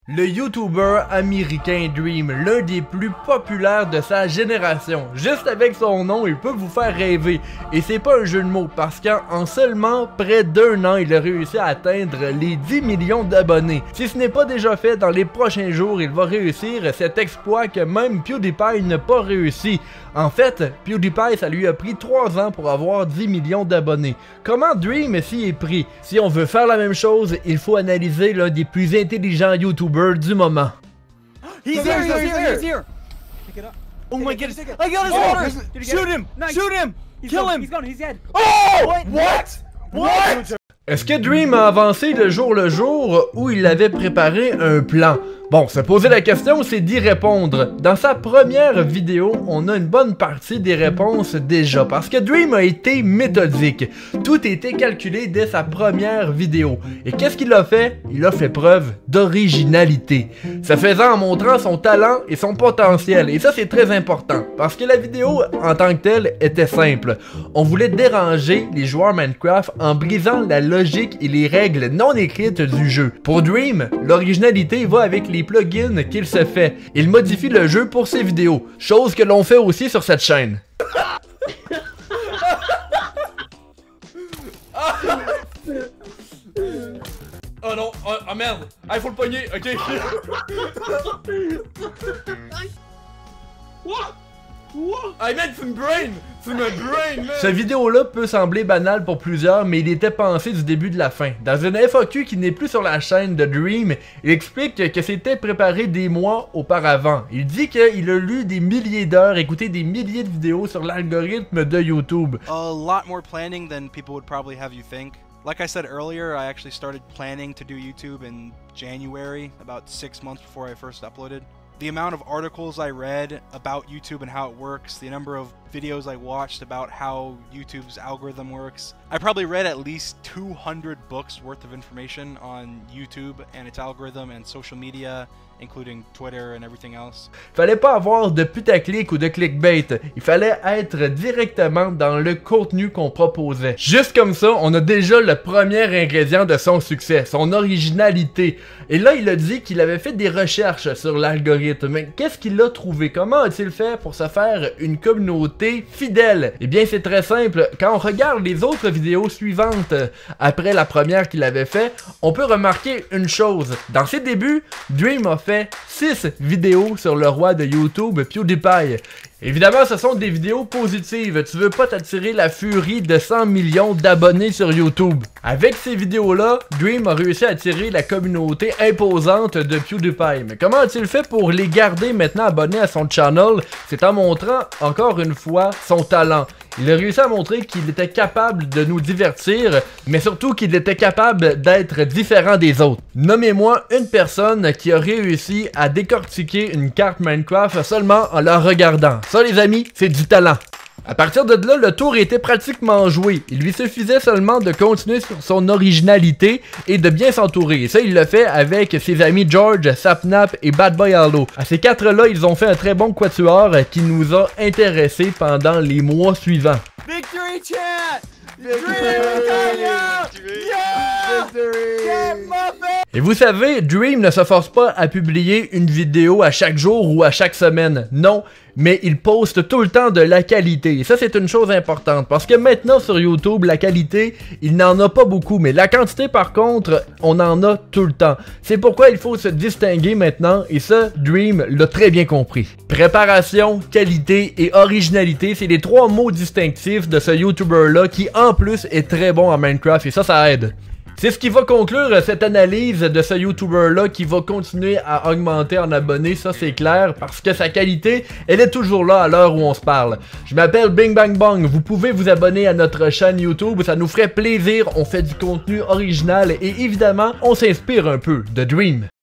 Le YouTuber américain Dream, l'un des plus populaires de sa génération. Juste avec son nom, il peut vous faire rêver. Et c'est pas un jeu de mots, parce qu'en seulement près d'1 an, il a réussi à atteindre les 10 millions d'abonnés. Si ce n'est pas déjà fait, dans les prochains jours, il va réussir cet exploit que même PewDiePie n'a pas réussi. En fait, PewDiePie, ça lui a pris 3 ans pour avoir 10 millions d'abonnés. Comment Dream s'y est pris? Si on veut faire la même chose, il faut analyser l'un des plus intelligents YouTubers du moment. He's here! Pick it up. Oh my goodness! I got his water! Shoot him! Shoot him! Kill him! He's gone, he's dead. Oh! What? Est-ce que Dream a avancé le jour où il avait préparé un plan? Bon, se poser la question, c'est d'y répondre. Dans sa première vidéo, on a une bonne partie des réponses déjà, parce que Dream a été méthodique. Tout a été calculé dès sa première vidéo. Et qu'est-ce qu'il a fait? Il a fait preuve d'originalité. Se faisant en montrant son talent et son potentiel. Et ça, c'est très important, parce que la vidéo, en tant que telle, était simple. On voulait déranger les joueurs Minecraft en brisant la logique et les règles non écrites du jeu. Pour Dream, l'originalité va avec les plugins qu'il se fait. Il modifie le jeu pour ses vidéos, chose que l'on fait aussi sur cette chaîne. Oh non, oh merde, il faut le pogner, ok. I meant some brain! C'est ma brain, man! Cette vidéo-là peut sembler banale pour plusieurs, mais il était pensé du début de la fin. Dans une FAQ qui n'est plus sur la chaîne de Dream, il explique que c'était préparé des mois auparavant. Il dit qu'il a lu des milliers d'heures, écouté des milliers de vidéos sur l'algorithme de YouTube. A lot more planning than people would probably have you think. Like I said earlier, I actually started planning to do YouTube in January, about 6 months before I first uploaded. The amount of articles I read about YouTube and how it works, the number of videos I watched about how YouTube's algorithm works. I probably read at least 200 books worth of information on YouTube and its algorithm and social media, including Twitter and everything else. Fallait pas avoir de putaclic ou de clickbait, il fallait être directement dans le contenu qu'on proposait. Juste comme ça, on a déjà le premier ingrédient de son succès, son originalité. Et là, il a dit qu'il avait fait des recherches sur l'algorithme. Mais qu'est-ce qu'il a trouvé? Comment a-t-il fait pour se faire une communauté fidèle? Eh bien, c'est très simple. Quand on regarde les autres vidéos suivantes après la première qu'il avait fait, on peut remarquer une chose. Dans ses débuts, Dream a fait 6 vidéos sur le roi de YouTube, PewDiePie. Évidemment, ce sont des vidéos positives. Tu veux pas t'attirer la furie de 100 millions d'abonnés sur YouTube. Avec ces vidéos-là, Dream a réussi à attirer la communauté imposante de PewDiePie. Mais comment a-t-il fait pour les garder maintenant abonnés à son channel? C'est en montrant, encore une fois, son talent. Il a réussi à montrer qu'il était capable de nous divertir, mais surtout qu'il était capable d'être différent des autres. Nommez-moi une personne qui a réussi à décortiquer une carte Minecraft seulement en la regardant. Ça, les amis, c'est du talent. À partir de là, le tour était pratiquement joué. Il lui suffisait seulement de continuer sur son originalité et de bien s'entourer. Et ça, il l'a fait avec ses amis George, Sapnap et Bad Boy Allo. À ces 4-là, ils ont fait un très bon quatuor qui nous a intéressés pendant les mois suivants. Victory chat! Et vous savez, Dream ne se force pas à publier une vidéo à chaque jour ou à chaque semaine. Non, mais il poste tout le temps de la qualité. Et ça, c'est une chose importante. Parce que maintenant, sur YouTube, la qualité, il n'en a pas beaucoup. Mais la quantité, par contre, on en a tout le temps. C'est pourquoi il faut se distinguer maintenant. Et ça, Dream l'a très bien compris. Préparation, qualité et originalité, c'est les 3 mots distinctifs de ce YouTuber-là qui, en plus, est très bon en Minecraft. Et ça aide. C'est ce qui va conclure cette analyse de ce YouTuber-là qui va continuer à augmenter en abonnés, ça c'est clair, parce que sa qualité, elle est toujours là à l'heure où on se parle. Je m'appelle Bing Bang Bong, vous pouvez vous abonner à notre chaîne YouTube, ça nous ferait plaisir, on fait du contenu original et évidemment, on s'inspire un peu de Dream.